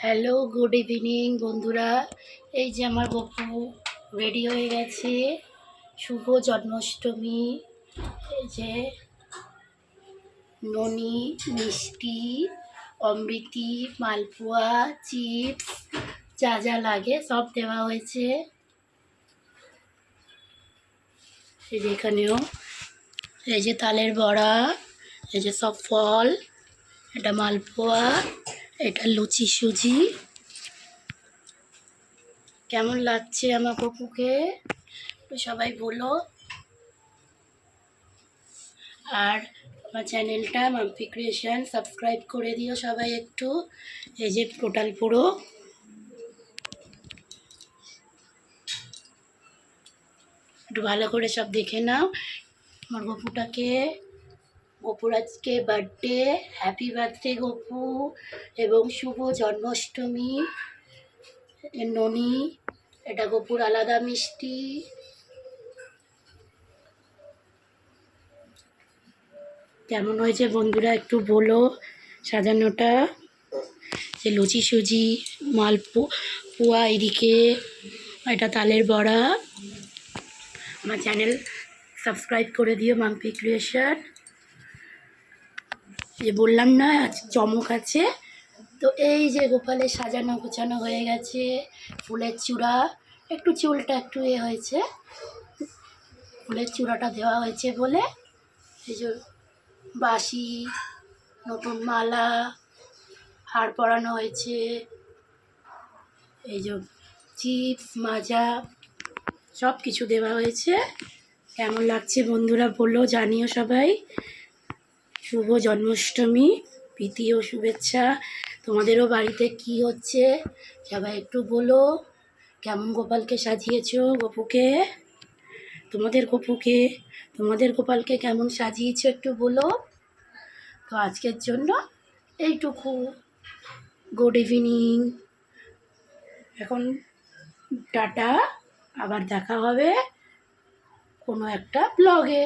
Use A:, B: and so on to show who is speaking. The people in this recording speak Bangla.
A: হ্যালো, গুড ইভিনিং বন্ধুরা। এই যে আমার গপু রেডি হয়ে গেছে। শুভ জন্মাষ্টমী। এই যে ননি, মিষ্টি, অমৃতি, মালপোয়া, চিপস, যা যা লাগে সব দেওয়া হয়েছে। এই যে এখানেও এই যে তালের বড়া, এই যে সব ফল, এটা মালপোয়া, এটা লুচি সুজি। কেমন লাগছে আমার গপুকে তো সবাই বলো। আর আমার চ্যানেলটা মাম্পি ক্রিয়েশন সাবস্ক্রাইব করে দিও সবাই একটু। এই যে টোটাল পুরো একটু ভালো করে সব দেখে নাও আমার গপুটাকে। গপুর আজকে বার্থডে, হ্যাপি বার্থডে গপু, এবং শুভ জন্মাষ্টমী। ননি, এটা গপুর আলাদা মিষ্টি। কেমন হয়েছে বন্ধুরা একটু বলো সাজানোটা। যে লুচি সুজি, মালপোয়া এদিকে, এটা তালের বড়া। আমার চ্যানেল সাবস্ক্রাইব করে দিও মাম্পি ক্রিয়েশন। যে বললাম না আজ চমক আছে। তো এই যে গোপালের সাজানো গোছানো হয়ে গেছে, ফুলের চূড়া, একটু চুলটা একটু হয়েছে, ফুলের চূড়াটা দেওয়া হয়েছে বলে। এই যে বাঁশি, নতুন মালা, হার পরানো হয়েছে। এই যে চিপস, মাজা, সব কিছু দেওয়া হয়েছে। কেমন লাগছে বন্ধুরা বললো, জানিও সবাই। শুভ জন্মাষ্টমী, প্রীতি ও শুভেচ্ছা। তোমাদেরও বাড়িতে কি হচ্ছে সবাই একটু বলো। কেমন গোপালকে সাজিয়েছো গপুকে, তোমাদের গোপালকে কেমন সাজিয়েছো একটু বলো। তো আজকের জন্য এইটুকু। গুড ইভিনিং, এখন টাটা। আবার দেখা হবে কোনো একটা ব্লগে।